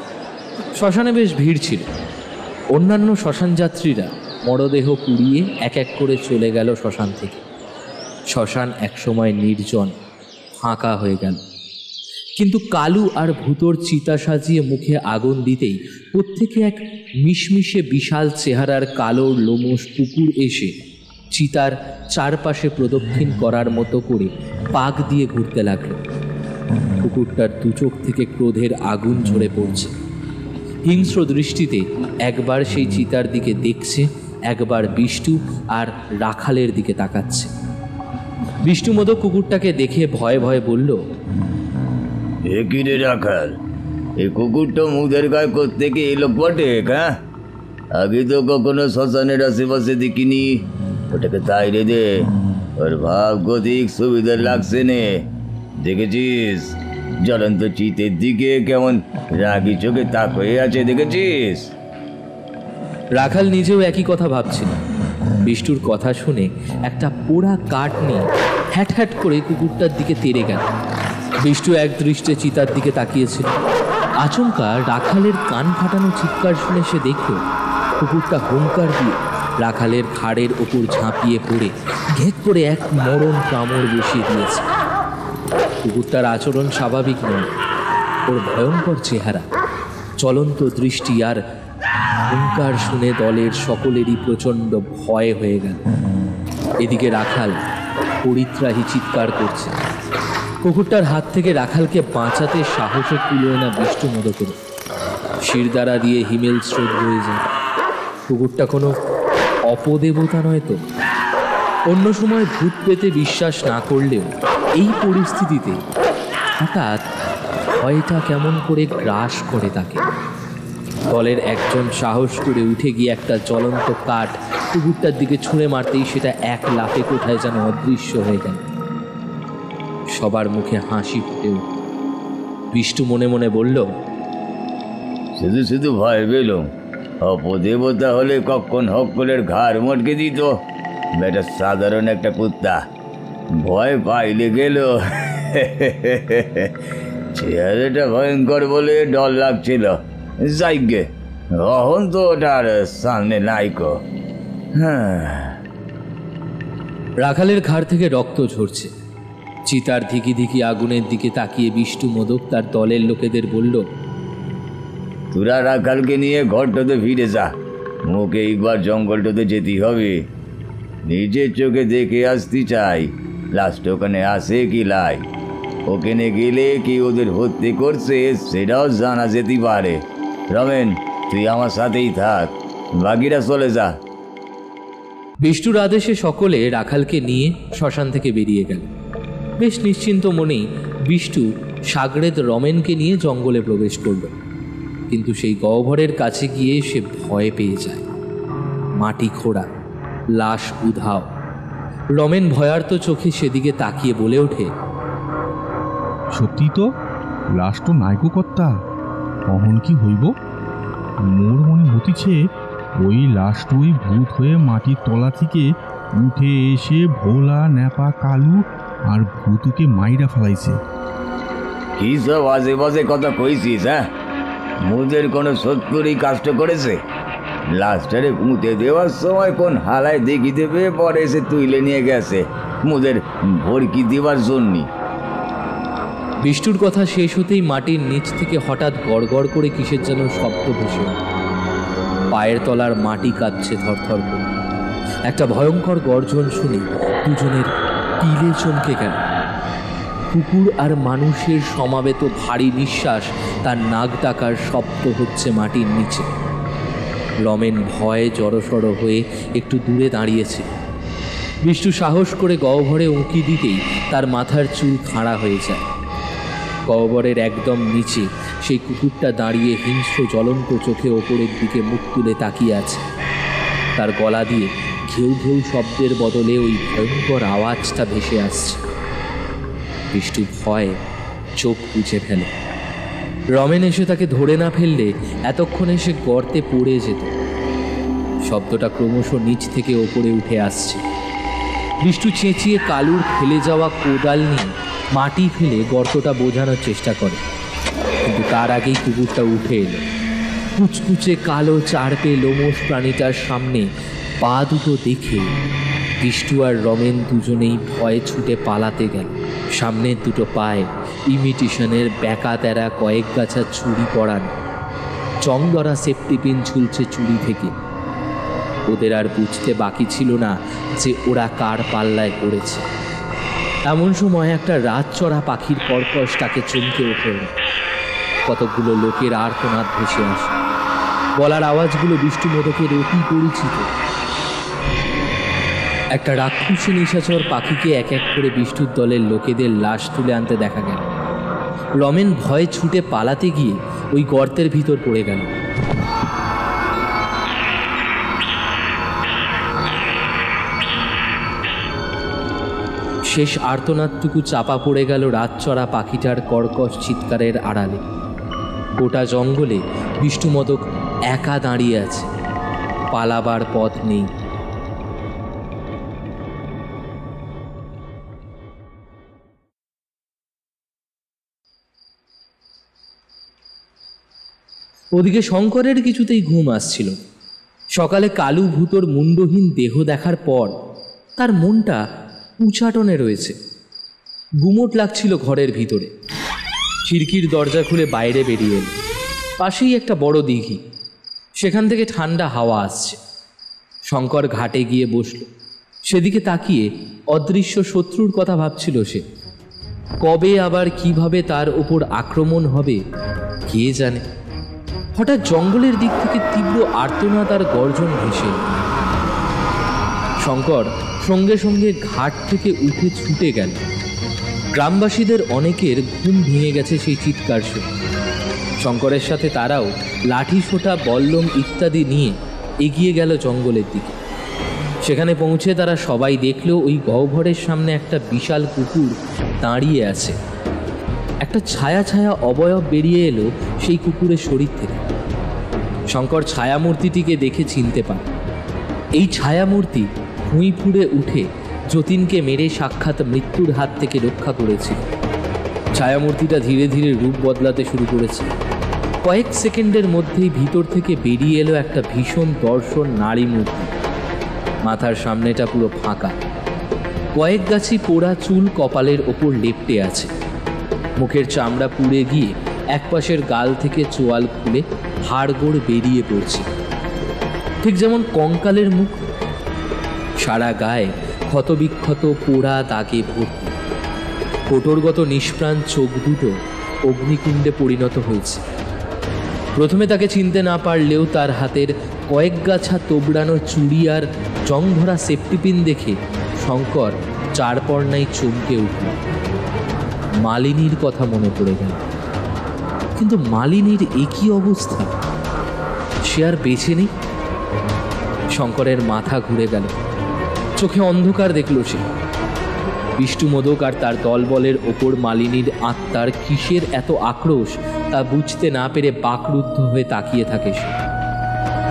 শ্মশানে বেশ ভিড় ছিল। অন্যান্য শ্মশান যাত্রীরা মরদেহ পুড়িয়ে এক এক করে চলে গেল শ্মশান থেকে। শ্মশান একসময় নির্জন ফাঁকা হয়ে গেল, কিন্তু কালু আর ভূতর চিতা সাজিয়ে মুখে আগুন দিতেই প্রত্যেকে এক মিশমিশে বিশাল চেহারার কালো লোমশ কুকুর এসে চিতার চারপাশে প্রদক্ষিণ করার মতো করে পাক দিয়ে ঘুরতে লাগলো। কুকুরটার দু চোখ থেকে ক্রোধের আগুন ঝরে পড়ছে। হিংস্র দৃষ্টিতে একবার সেই চিতার দিকে দেখছে, একবার বিষ্ণু আর রাখালের দিকে তাকাচ্ছে। বিষ্ণুমোদক কুকুরটাকে দেখে ভয়ে ভয়ে বলল,
এ কি রে রাখাল, এই কুকুরটা মুখের গায়ে কোত্থেকে এলো বটে? হ্যাঁ, আগে তো কখনো শ্মশানের আশেপাশে দেখিনি। ওটাকে তাইরে দে, ওর ভাব গতিক সুবিধার লাগছে নে। দেখেছিস জ্বলন্ত চিতের দিকে কেমন রাগি চোখে তাক হয়ে আছে, দেখেছিস?
রাখাল নিজেও একই কথা ভাবছিল। বিষ্ণুর কথা শুনে একটা পোড়া কাঠ নিয়ে হ্যাট হ্যাট করে কুকুরটার দিকে তেড়ে গেল। বিষ্ণু এক দৃষ্টে চিতার দিকে তাকিয়েছিল। আচমকা রাখালের কান ফাটানো চিৎকার শুনে সে দেখল কুকুরটা হুঙ্কার দিয়ে রাখালের ঘাড়ের ওপর ঝাঁপিয়ে পড়ে ঘেক করে এক মরণ কামড় বসিয়ে দিয়েছে। কুকুরটার আচরণ স্বাভাবিক নয়, ওর ভয়ঙ্কর চেহারা, চলন্ত দৃষ্টি আর হুঙ্কার শুনে দলের সকলেরই প্রচণ্ড ভয় হয়ে গেল। এদিকে রাখাল পরিত্রাহী চিৎকার করছে। কুকুরটার হাত থেকে রাখালকে বাঁচাতে সাহসে কুলোয় না বিষ্ণুমোদকের। শিরদাঁড়া দিয়ে হিমেল স্রোত বয়ে যায়। কুকুরটা কোনো অপদেবতা নয় তো? অন্য সময় ভূত পেতে বিশ্বাস না করলেও এই পরিস্থিতিতে হঠাৎ ভয়টা কেমন করে গ্রাস করে তাকে। দলের একজন সাহস করে উঠে গিয়ে একটা জ্বলন্ত কাঠ কুকুরটার দিকে ছুঁড়ে মারতেই সেটা এক লাফে কোথায় যেন অদৃশ্য হয়ে গেল। সবার মুখে হাসি ফুটে উঠল। বিষ্ণু মনে মনে বলল,
শুধু শুধু ভয় পেল, অপদেবতা হলে কখন হকলের ঘাড় মটকে দিত। বেটা সাধারণ একটা কুত্তা, ভয় পাইলে গেল। চেহারাটা ভয়ঙ্কর বলে ডর লাগছিল। যাইগে এখন তো ওটার সামনে নাইকো। হ্যাঁ।
রাখালের ঘাড় থেকে রক্ত ঝরছে। চিতার ধিকি ধিকি আগুনের দিকে তাকিয়ে বিষ্ণুমোদক তার দলের লোকেদের বলল,
তোরা রাখালকে নিয়ে ঘরটাতে ফিরে যা, মুখে একবার জঙ্গলটাতে যেতেই হবে। নিজের চোখে দেখে আসতে চাই লাস্ট ওখানে আসে কি লাই। ওখানে গেলে কি ওদের হত্যে করছে সেটাও জানা যেতে পারে। রমেন, তুই আমার সাথেই থাক, বাকিরা চলে যা।
বিষ্টুর আদেশে সকলে রাখালকে নিয়ে শ্মশান থেকে বেরিয়ে গেল। বেশ নিশ্চিন্ত মনেই বিষ্টু সাগরেদ রমেনকে নিয়ে জঙ্গলে প্রবেশ করল। কিন্তু সেই গহ্বরের কাছে গিয়ে সে ভয় পেয়ে যায়। মাটি খোঁড়া, লাশ উধাও। রমেন ভয়ার্ত চোখে সেদিকে তাকিয়ে বলে ওঠে,
সত্যি তো, লাশ তো নাইকো কর্তা, অহন কি হইব? মোর মনে হতিছে ওই লাশটুই ভূত হয়ে মাটির তলা থেকে উঠে এসে ভোলা ন্যাপা কালু আর ভূতুকে মাইরা ফেলাইছে।
কি সব আজে বাজে কথা কইছিস? হ্যাঁ, মুদের কোনো সত্যরই কাজটা করেছে? লাস্টারে পুঁতে দেওয়ার সময় কোন হালায় দেখি দেবে, পরে এসে তুইলে নিয়ে গেছে মুদের ভরকি দেওয়ার জন্যই।
বিষ্টুর কথা শেষ হতেই মাটির নিচ থেকে হঠাৎ গড়গড় করে কিসের যেন শব্দ ভেসে ওঠে। পায়ের তলার মাটি কাঁপছে থরথর করে। একটা ভয়ঙ্কর গর্জন শুনে দুজনের তিলে চমকে গেল। কুকুর আর মানুষের সমাবেত ভারী নিঃশ্বাস, তার নাক ডাকার শব্দ হচ্ছে মাটির নিচে। রমেন ভয়ে জড়সড় হয়ে একটু দূরে দাঁড়িয়েছে। বিষ্টু সাহস করে গহ্বরে উঁকি দিতেই তার মাথার চুল খাড়া হয়ে যায়। গহ্বরের একদম নিচে সেই কুকুরটা দাঁড়িয়ে হিংস্র জ্বলন্ত চোখে ওপরের দিকে মুখ তুলে তাকিয়ে আছে। তার গলা দিয়ে ঘেউ ঘেউ শব্দের বদলে ওই ভয়ঙ্কর আওয়াজটা ভেসে আসছে। বিষ্টু ভয়ে চোখ বুজে ফেলে। রমেন এসে তাকে ধরে না ফেললে এতক্ষণে সে গর্তে পড়ে যেত। শব্দটা ক্রমশ নিচ থেকে ওপরে উঠে আসছে। বিষ্টু চেঁচিয়ে কালুর ফেলে যাওয়া কোদাল নিয়ে মাটি ফেলে গর্তটা বোঝানোর চেষ্টা করে, কিন্তু তার আগেই কুকুরটা উঠে এলো। কুচকুচে কালো চারপে লোমশ প্রাণীটার সামনে পা দুটো দেখে বিষ্টু আর রমেন দুজনেই ভয়ে ছুটে পালাতে গেল। সামনের দুটো পায়ে ইমিটেশনের ব্যাকা তেরা কয়েক গাছা চুড়ি পরানো, চং ধরা সেফটি পিন ঝুলছে চুড়ি থেকে। ওদের আর বুঝতে বাকি ছিল না যে ওরা কার পাল্লায় পড়েছে। এমন সময় একটা রাত চড়া পাখির কর্কশ তাকে চমকে ওঠে। কতকগুলো লোকের আর্তনাদ ভেসে আসে। গলার আওয়াজগুলো বিষ্টু মোদকের অতি পরিচিত। একটা রাক্ষসী নিশাচর পাখিকে এক এক করে বিষ্টুর দলের লোকেদের লাশ তুলে আনতে দেখা গেল। রমেন ভয়ে ছুটে পালাতে গিয়ে ওই গর্তের ভিতর পড়ে গেল। শেষ আর্তনাদটুকু চাপা পড়ে গেল রাতচড়া পাখিটার কর্কশ চিৎকারের আড়ালে। গোটা জঙ্গলে বিষ্টু মোদক একা দাঁড়িয়ে আছে, পালাবার পথ নেই। ওদিকে শঙ্করের কিছুতেই ঘুম আসছিল। সকালে কালু ভূতর মুন্ডহীন দেহ দেখার পর তার মনটা উচাটনে রয়েছে। গুমোট লাগছিল ঘরের ভিতরে। খিড়কির দরজা খুলে বাইরে বেরিয়ে এল। পাশেই একটা বড় দিঘি, সেখান থেকে ঠান্ডা হাওয়া আসছে। শঙ্কর ঘাটে গিয়ে বসল। সেদিকে তাকিয়ে অদৃশ্য শত্রুর কথা ভাবছিল সে। কবে আবার কিভাবে তার ওপর আক্রমণ হবে কে জানে। হঠাৎ জঙ্গলের দিক থেকে তীব্র আর্তনাদ আর গর্জন ভেসে এল। শঙ্কর সঙ্গে সঙ্গে ঘাট থেকে উঠে ছুটে গেল। গ্রামবাসীদের অনেকের ঘুম ভেঙে গেছে সেই চিৎকার শুনে। শঙ্করের সাথে তারাও লাঠি সোঁটা, বল্লম ইত্যাদি নিয়ে এগিয়ে গেল জঙ্গলের দিকে। সেখানে পৌঁছে তারা সবাই দেখল ওই গহ্বরের সামনে একটা বিশাল কুকুর দাঁড়িয়ে আছে। একটা ছায়া ছায়া অবয়ব বেরিয়ে এলো সেই কুকুরের শরীর থেকে। শঙ্কর ছায়ামূর্তিটিকে দেখে চিনতে পারে। এই ছায়ামূর্তি ভুঁই ফুঁড়ে উঠে যতীনকে মেরে সাক্ষাৎ মৃত্যুর হাত থেকে রক্ষা করেছিল। ছায়ামূর্তিটা ধীরে ধীরে রূপ বদলাতে শুরু করেছে। কয়েক সেকেন্ডের মধ্যেই ভিতর থেকে বেরিয়ে এলো একটা ভীষণ দর্শন নারী মূর্তি। মাথার সামনেটা পুরো ফাঁকা, কয়েক গাছি পোড়া চুল কপালের ওপর লেপ্টে আছে। মুখের চামড়া পুড়ে গিয়ে একপাশের গাল থেকে চোয়াল খুলে হাড়গোড় বেরিয়ে পড়ছে, ঠিক যেমন কঙ্কালের মুখ। সারা গায়ে ক্ষতবিক্ষত পোড়া দাগে ভর্তি। কোটরগত নিষ্প্রাণ চোখ দুটো অগ্নিকুণ্ডে পরিণত হয়েছে। প্রথমে তাকে চিনতে না পারলেও তার হাতের কয়েক গাছা তোবড়ানো চুড়ি আর জংভরা সেফটিপিন দেখে শঙ্কর চারপর্নায় চমকে উঠল। মালিনীর কথা মনে পড়ে গেল। কিন্তু মালিনীর একই অবস্থা, সে আর বেঁচে নেই। শঙ্করের মাথা ঘুরে গেল, চোখে অন্ধকার দেখল সে। বিষ্ণুমোদক আর তার দলবলের ওপর মালিনীর আত্মার কিসের এত আক্রোশ তা বুঝতে না পেরে বাকরুদ্ধ হয়ে তাকিয়ে থাকে সে।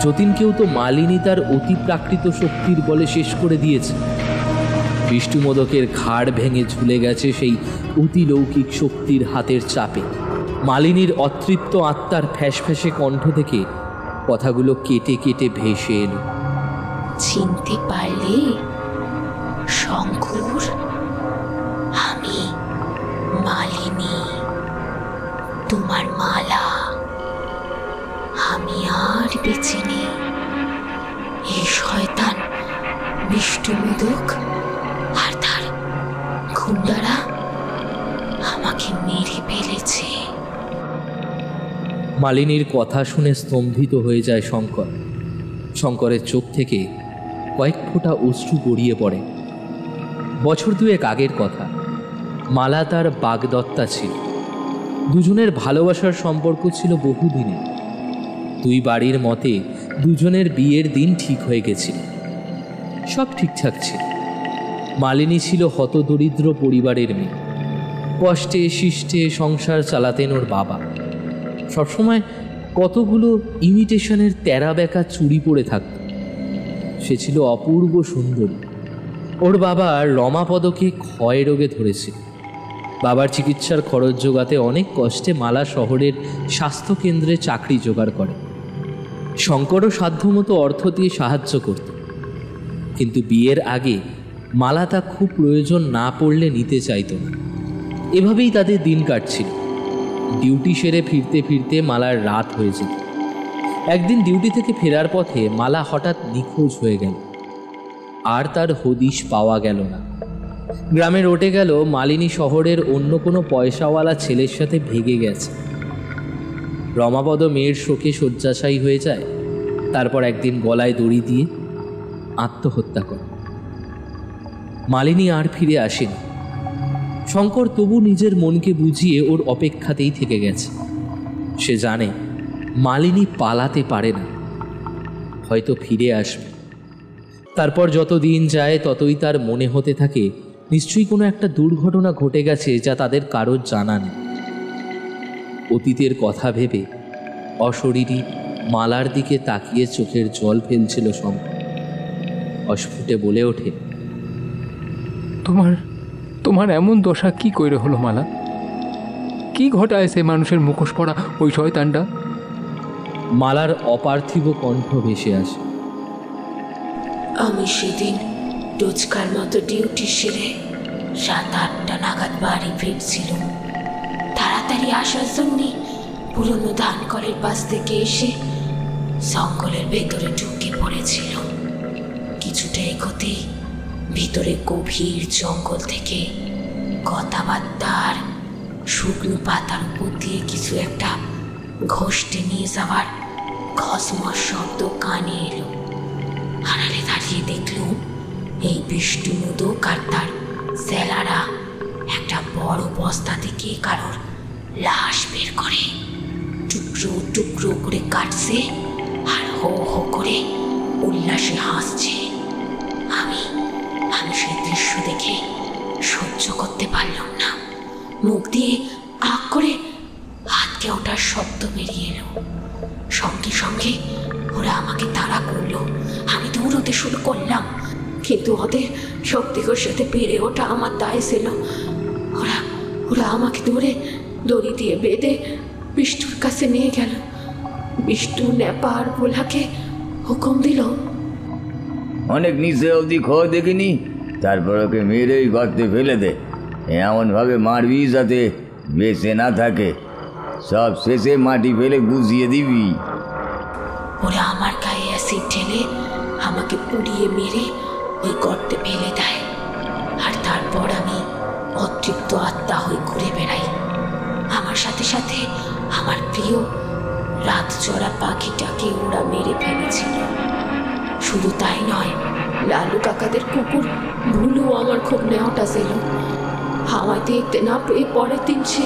যতীনকেও তো মালিনী তার অতিপ্রাকৃত শক্তির বলে শেষ করে দিয়েছে। বিষ্ণুমোদকের ঘাড় ভেঙে ঝুলে গেছে সেই অতিলৌকিক শক্তির হাতের চাপে। মালিনীর অতৃপ্ত আত্মার ফ্যাসফ্যাসে কণ্ঠ থেকে কথাগুলো কেটে কেটে ভেসে এলো।
চিনতে পারলে শঙ্কর? আমি মালিনী, তোমার মালা। আমি আর বেঁচে নেই। এই শয়তান বিষ্ণুমোদক আর তার গুন্ডারা আমাকে মেরে ফেলেছে।
মালিনীর কথা শুনে স্তম্ভিত হয়ে যায় শঙ্কর। শঙ্করের চোখ থেকে কয়েক ফোঁটা অশ্রু গড়িয়ে পড়ে। বছর দুয়েক আগের কথা। মালা তার বাগদত্তা ছিল। দুজনের ভালোবাসার সম্পর্ক ছিল বহুদিনের। দুই বাড়ির মতে দুজনের বিয়ের দিন ঠিক হয়ে গেছিল। সব ঠিকঠাক ছিল। মালিনী ছিল হতদরিদ্র পরিবারের মেয়ে। কষ্টে শিষ্টে সংসার চালাতেন ওর বাবা। সবসময় কতগুলো ইমিটেশনের তেরা বেঁকা চুড়ি পরে থাকত। সে ছিল অপূর্ব সুন্দরী। ওর বাবা রমাপদকে ক্ষয় রোগে ধরেছিল। বাবার চিকিৎসার খরচ জোগাতে অনেক কষ্টে মালা শহরের স্বাস্থ্যকেন্দ্রে চাকরি জোগাড় করে। শঙ্করও সাধ্যমতো অর্থ দিয়ে সাহায্য করত। কিন্তু বিয়ের আগে মালা তা খুব প্রয়োজন না পড়লে নিতে চাইত না। এভাবেই তাদের দিন কাটছিল। ডিউটি সেরে ফিরতে ফিরতে মালার রাত হয়ে যেত। একদিন ডিউটি থেকে ফেরার পথে মালা হঠাৎ নিখোঁজ হয়ে গেল। আর তার হদিশ পাওয়া গেল না। গ্রামে রটে গেল মালিনী শহরের অন্য কোনো পয়সাওয়ালা ছেলের সাথে ভেগে গেছে। রমাপদ মেয়ের শোকে শয্যাশায়ী হয়ে যায়। তারপর একদিন গলায় দড়ি দিয়ে আত্মহত্যা করে। মালিনী আর ফিরে আসেনি। শঙ্কর তবু নিজের মনকে বুঝিয়ে ওর অপেক্ষাতেই থেকে গেছে। সে জানে মালিনী পালাতে পারে না, হয়তো ফিরে আসবে। তারপর যত দিন যায় ততই তার মনে হতে থাকে নিশ্চয়ই কোনো একটা দুর্ঘটনা ঘটে গেছে যা তাদের কারোর জানা নেই। অতীতের কথা ভেবে অশরীরী মালার দিকে তাকিয়ে চোখের জল ফেলছিল শঙ্কর। অস্ফুটে বলে ওঠে,
তোমার এমন দশা কি কইরে হলো মালা? কি ঘটায় সে মানুষের মুখোশ পড়া ওই শয়তানটা?
মালার অপার্থিব কণ্ঠ ভেসে আসে।
আমি সেদিন রোজকার মতো ডিউটি সেরে 7-8টা নাগাদ বাড়ি ফিরছিল। তাড়াতাড়ি আসার জন্যে পুরনো ধানকলের পাশ থেকে এসে জঙ্গলের ভেতরে ঢুকে পড়েছিল। কিছুটা এগোতেই ভিতরে গভীর জঙ্গল থেকে কথাবার্তার শুকনো পাতার উপর দিয়ে কিছু একটা ঘষতে নিয়ে যাওয়ার খসমস শব্দ কানে এলো। আড়ালে দাঁড়িয়ে দেখলুম এই বিষ্ণুমোদক আর তার সেলারা একটা বড় বস্তা থেকে কারোর লাশ বের করে টুকরো টুকরো করে কাটছে আর হো হো করে উল্লাসে হাসছে। আমি সেই দৃশ্য দেখে সহ্য করতে পারলাম না। মুখ দিয়ে আগ করে হাতকে ওঠার শব্দ বেরিয়ে এলো। সঙ্গে সঙ্গে ওরা আমাকে তাড়া করলো। আমি দৌড়তে শুরু করলাম, কিন্তু ওদের শক্তিকর সাথে পেরে ওঠা আমার দায় ছিল। ওরা আমাকে ধরে দড়ি দিয়ে বেঁধে বিষ্ণুর কাছে নিয়ে গেল। বিষ্ণু নেপা আর ভোলাকে হুকুম দিল,
অনেক নিচে অবধি খোঁজ দেখিনি, তারপর ওকে মেরেই গর্তে ফেলে দে। এমনভাবে মারবি যাতে বেঁচে না থাকে। সব শেষে মাটি ফেলে বুঝিয়ে দিবি।
ওরা আমার গায়ে অ্যাসিড ঢেলে আমাকে পুড়িয়ে মেরে ওই গর্তে ফেলে দেয়। আর তারপর আমি অতৃপ্ত আত্মা হয়ে ঘুরে বেড়াই। আমার সাথে সাথে আমার প্রিয় রাত চড়া পাখিটাকে ওরা মেরে ফেলেছিল। শুধু তাই নয়, লালু কাকাদের কুকুর ভুলু আমার খুব নেওয়াটা ছিল। হাওয়ায় দেখতে না পেয়ে পরের দিন সে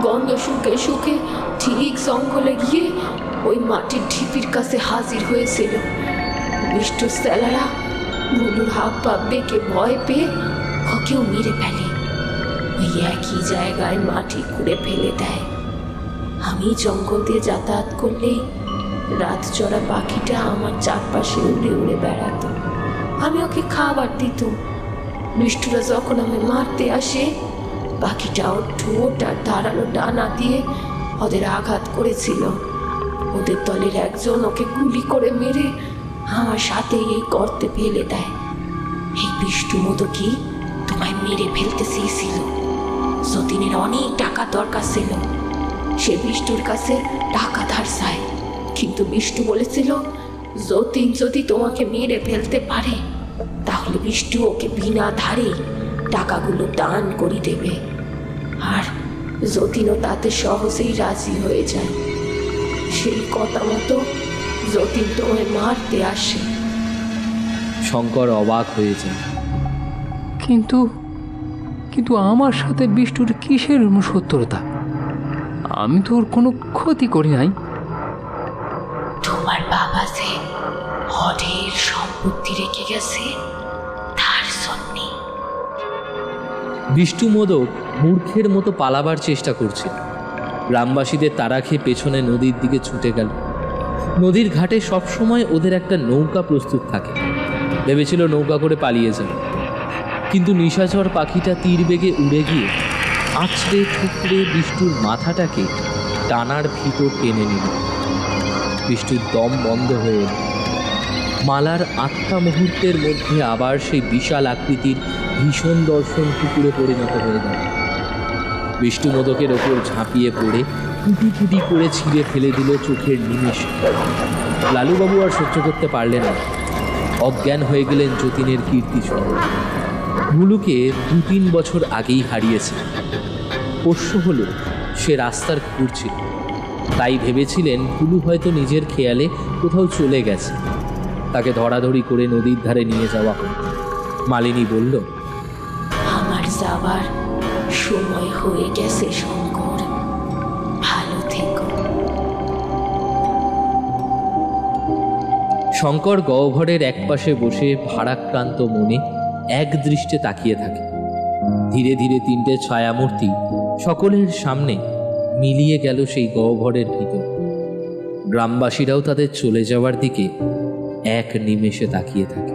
গন্ধ শুকে শুকে ঠিক জঙ্গলে গিয়ে ওই মাটির ঢিপির কাছে হাজির হয়েছিল। বিষ্টুর স্যালারা ভুলুর হাত পা বেঁকে ভয় পেয়ে ওকেও মেরে ফেলে। ওই একই জায়গায় মাটি খুঁড়ে ফেলে দেয়। আমি জঙ্গল দিয়ে যাতায়াত করলেই রাত চড়া পাখিটা আমার চারপাশে উড়ে উড়ে বেড়াতো। আমি ওকে খাবার দিত। বিষ্টুরা যখন আমি মারতে আসে, পাখিটা ওর ঠোঁট আর ধারালো ডানা দিয়ে ওদের আঘাত করেছিল। ওদের দলের একজন ওকে গুলি করে মেরে আমার সাথে এই গর্তে ফেলে দেয়। এই বিষ্টু মতো কি তোমায় মেরে ফেলতে চেয়েছিল। যতীনের অনেক টাকা দরকার ছিল। সে বিষ্টুর কাছে টাকা ধার চায়, কিন্তু বিষ্টু বলেছিল যতীন যদি তোমাকে মেরে ফেলতে পারে তাহলে বিষ্টু ওকে বিনা ধারে টাকাগুলো দান করে দেবে। আর যতীনও তাতে সহজেই রাজি হয়ে যায়। সেই কথা মতো যতীন তোমায় মারতে আসে।
শঙ্কর অবাক হয়ে যায়।
কিন্তু কিন্তু আমার সাথে বিষ্টুর কিসের শত্রুতা? আমি তো ওর কোনো ক্ষতি করি নাই।
তোমার বাবা যে অঢের সম্পত্তি রেখে গেছে তার জন্যে।
বিষ্টু মোদক মূর্খের মতো পালাবার চেষ্টা করছিল। গ্রামবাসীদের তাড়া খেয়ে পেছনে নদীর দিকে ছুটে গেল। নদীর ঘাটে সবসময় ওদের একটা নৌকা প্রস্তুত থাকে। ভেবেছিল নৌকা করে পালিয়ে যাবে, কিন্তু নিশাচর পাখিটা তীর বেগে উড়ে গিয়ে আছড়ে ঠুকরে বিষ্টুর মাথাটাকে টানার ভিতর টেনে নিল। বিষ্টুর দম বন্ধ হয়ে এল। মালার আত্মা মুহূর্তের মধ্যে আবার সেই বিশাল আকৃতির ভীষণ দর্শন কুকুরে পরিণত হয়ে গেল। বিষ্টু মোদকের ওপর ঝাঁপিয়ে পড়ে কুটি কুটি করে ছিঁড়ে ফেলে দিল চোখের নিমেষে। লালুবাবু আর সহ্য করতে পারলেন না। অজ্ঞান হয়ে গেলেন যতীনের কীর্তি স্মরণ। ভুলুকে 2-3 বছর আগেই হারিয়েছে। পোষ্য হলো সে রাস্তার কুকুর ছিল। তাই ভেবেছিলেন ভুলু হয়তো নিজের খেয়ালে কোথাও চলে গেছে। তাকে ধরাধরি করে নদীর ধারে নিয়ে যাওয়া হলো। মালিনী বলল,
আমার যাবার সময় হয়ে গেছে শঙ্কর, ভালো থেকো।
শঙ্কর গহ্বরের একপাশে বসে ভারাক্রান্ত মনে এক দৃষ্টে তাকিয়ে থাকে। ধীরে ধীরে 3টে ছায়ামূর্তি সকলের সামনে মিলিয়ে গেল সেই গহ্বরের ভিতর। গ্রামবাসীরাও তাদের চলে যাওয়ার দিকে এক নিমেষে তাকিয়ে থাকে।